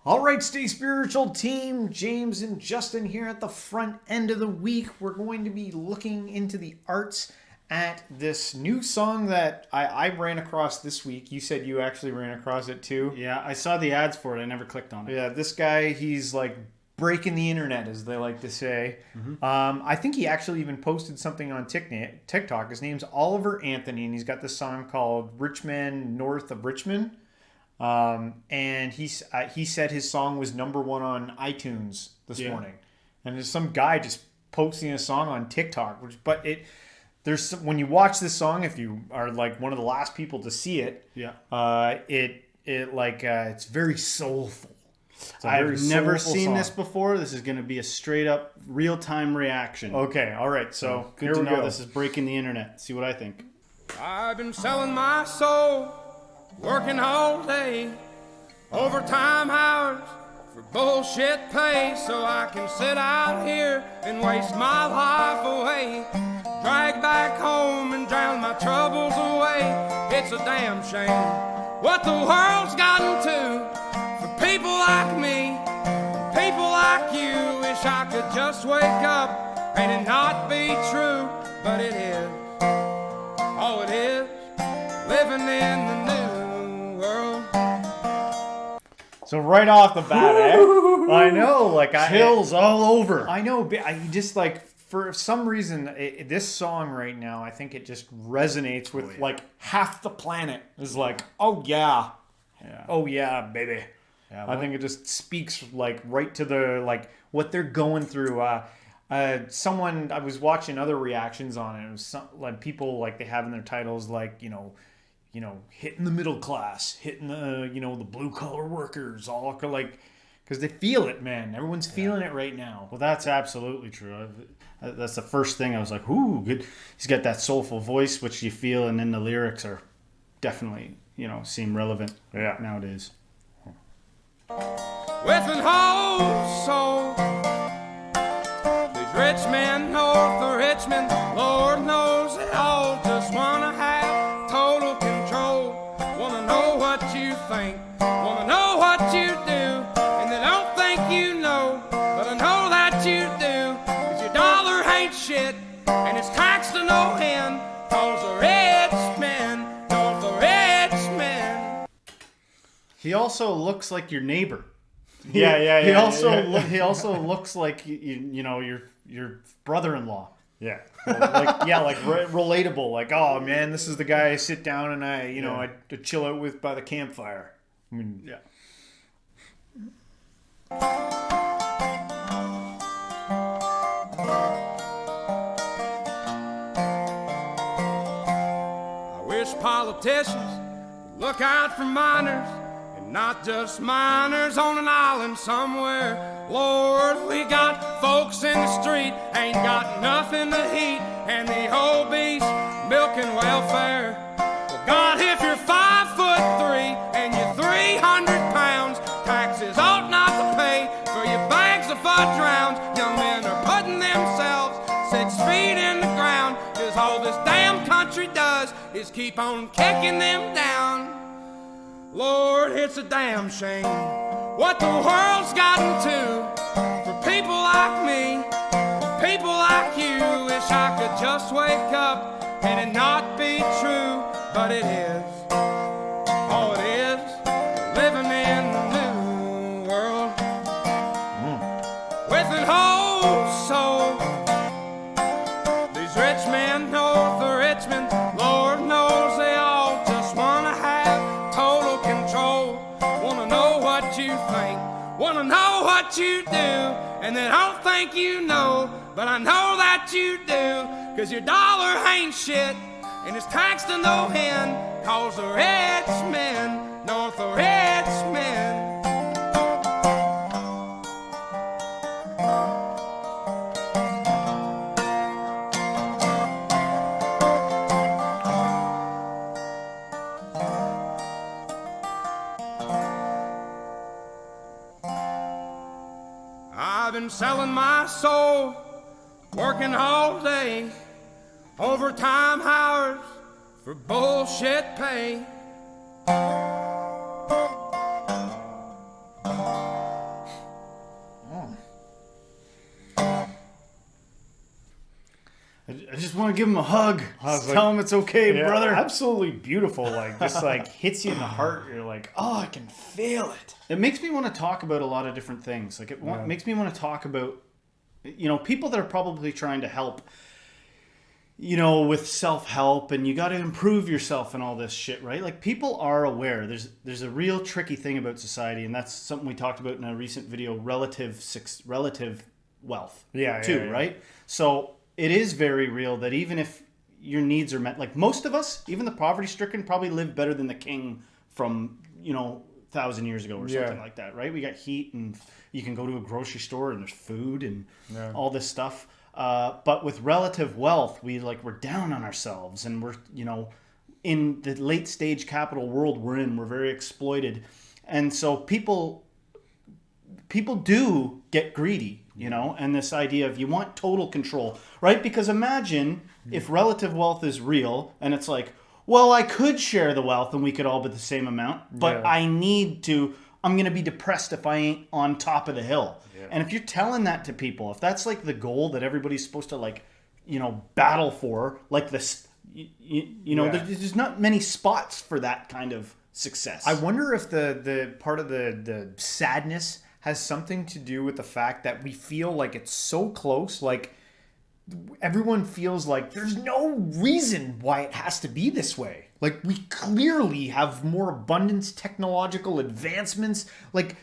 All right, Stay Spiritual team, James and Justin here at the front end of the week. We're going to be looking into the arts at this new song that I ran across this week. You said you actually ran across it too. Yeah, I saw the ads for it. I never clicked on it. Yeah, this guy, he's like breaking the internet, as they like to say. I think he actually even posted something on TikTok. His name's Oliver Anthony, and he's got this song called Richmond, North of Richmond. And he said his song was #1 on iTunes this morning, and there's some guy just posting a song on TikTok. When you watch this song, if you are like one of the last people to see it, it's very soulful. I've never seen this before. This is going to be a straight up real time reaction. Okay, all right. So good to know this is breaking the internet. See what I think. I've been selling my soul, working all day, overtime hours for bullshit pay, so I can sit out here and waste my life away, drag back home and drown my troubles away. It's a damn shame what the world's gotten to for people like me, people like you. Wish I could just wake up and it not be true, but it is. Oh, it is living in the new world. So right off the bat, I know, like chills all over. I know, but I just like for some reason this song right now, I think it just resonates with like half the planet. Is like, oh yeah, baby. Yeah, I think it just speaks like right to the like what they're going through. Someone I was watching other reactions on it. It was like people like they have in their titles like you know, hitting the middle class, hitting the the blue collar workers, all like because they feel it, man. Everyone's feeling it right now. Well, that's absolutely true. That's the first thing I was like, ooh, good. He's got that soulful voice, which you feel, and then the lyrics are definitely seem relevant nowadays. With an whole soul, these rich men north of Richmond, Lord knows they all just wanna have total control. Wanna know what you think, wanna know what you do, and they don't think you know, but I know that you do. 'Cause your dollar ain't shit, and it's taxed to no end, 'cause the rich men know the rich men. He also looks like your neighbor. He also looks like your brother-in-law. Yeah. Like relatable. Like, oh man, this is the guy I sit down and I chill out with by the campfire. I mean, yeah. I wish politicians would look out for minors, and not just minors on an island somewhere. Lord, we got folks in the street, ain't got nothing to eat, and the obese milking welfare. Well, God, if you're 5'3" and you're 300 pounds, taxes ought not to pay for your bags of fudge rounds. Young men are putting themselves 6 feet in the ground, 'cause all this damn country does is keep on kicking them down. Lord, it's a damn shame what the world's gotten to for people like me, people like you. Wish I could just wake up and it not be true, but it is. Oh, it is living in the new world with an whole soul. These rich men north of Richmond, Lord knows they all just wanna have total control. Wanna know what you think, wanna know what you do, and they don't think you know, but I know that you do. 'Cause your dollar ain't shit, and it's taxed to no end, 'cause the rich men north of Richmond. I've been selling my soul, working all day, overtime hours for bullshit pay. just want to give him a hug. Just tell him it's okay, brother. Absolutely beautiful. Like, just like hits you in the heart. You're like, oh, I can feel it. It makes me want to talk about a lot of different things. Like, makes me want to talk about, people that are probably trying to help, with self-help, and you got to improve yourself and all this shit, right? Like, people are aware. There's a real tricky thing about society, and that's something we talked about in a recent video, relative wealth. Yeah. Right? So it is very real that even if your needs are met, like most of us, even the poverty-stricken, probably live better than the king from, 1,000 years ago or something like that, right? We got heat, and you can go to a grocery store and there's food and all this stuff. But with relative wealth, we're down on ourselves, and we're, in the late stage capital world we're very exploited. And so people do get greedy, and this idea of you want total control, right? Because imagine if relative wealth is real and it's like, well, I could share the wealth and we could all be the same amount, but I'm going to be depressed if I ain't on top of the hill. Yeah. And if you're telling that to people, if that's like the goal that everybody's supposed to battle for, like this, there's not many spots for that kind of success. I wonder if the part of the sadness has something to do with the fact that we feel like it's so close, like everyone feels like there's no reason why it has to be this way. Like, we clearly have more abundance, technological advancements. Like,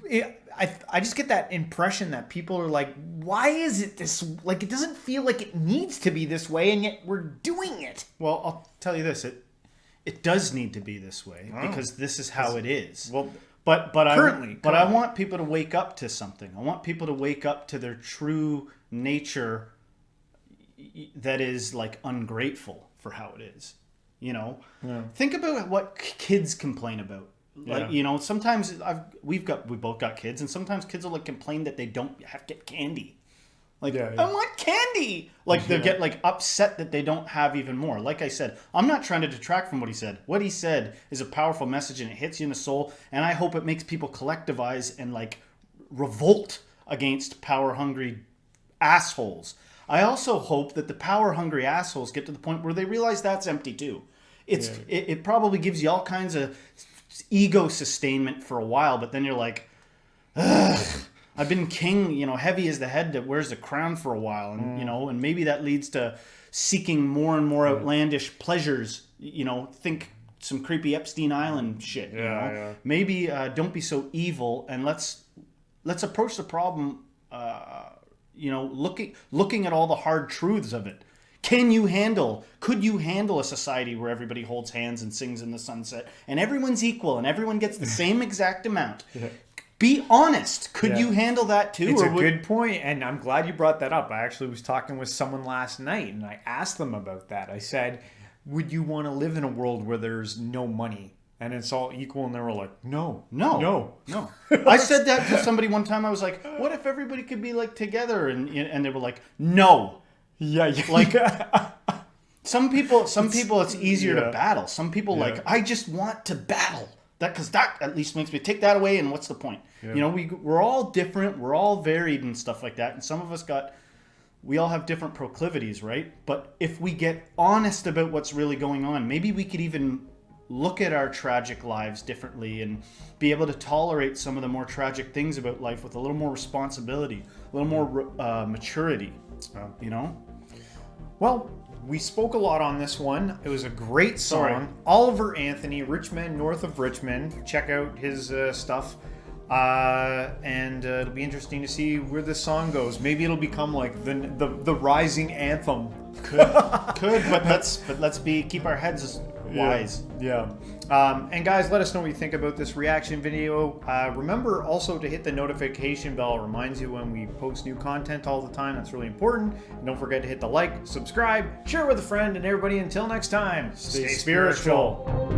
I just get that impression that people are like, why is it this? Like, it doesn't feel like it needs to be this way, and yet we're doing it. Well, I'll tell you this: it does need to be this way because this is how it is. Well, but currently, I want people to wake up to something. I want people to wake up to their true nature. That is like ungrateful for how it is, Think about what kids complain about. Like, sometimes we both got kids, and sometimes kids will complain that they don't get candy. Like, I want candy. Like, they'll get upset that they don't have even more. Like I said, I'm not trying to detract from what he said. What he said is a powerful message, and it hits you in the soul. And I hope it makes people collectivize and revolt against power-hungry assholes. I also hope that the power-hungry assholes get to the point where they realize that's empty too. It probably gives you all kinds of ego sustainment for a while, but then you're like, ugh, I've been king, heavy as the head that wears the crown for a while, and and maybe that leads to seeking more and more outlandish pleasures. Think some creepy Epstein Island shit. Maybe don't be so evil, and let's approach the problem. Looking at all the hard truths of it. Could you handle a society where everybody holds hands and sings in the sunset and everyone's equal and everyone gets the same exact amount? Be honest. Could you handle that too? It's a good point, and I'm glad you brought that up. I actually was talking with someone last night, and I asked them about that. I said, would you want to live in a world where there's no money? And it's all equal, and they were like, no. I said that to somebody one time. I was like, what if everybody could be together? And they were like, no. Yeah. Some people, it's easier to battle. Some people I just want to battle. Because that at least makes me take that away, and what's the point? Yeah. We're all different. We're all varied and stuff like that. And some of us we all have different proclivities, right? But if we get honest about what's really going on, maybe we could even look at our tragic lives differently and be able to tolerate some of the more tragic things about life with a little more responsibility, a little more maturity, Well, we spoke a lot on this one. It was a great song. Oliver Anthony, Richmond, north of Richmond. Check out his stuff. And it'll be interesting to see where this song goes. Maybe it'll become the rising anthem. Could, but let's keep our heads wise. Yeah. And guys, let us know what you think about this reaction video. Remember also to hit the notification bell. It reminds you when we post new content all the time. That's really important. And don't forget to hit the like, subscribe, share with a friend, and everybody, until next time, stay spiritual.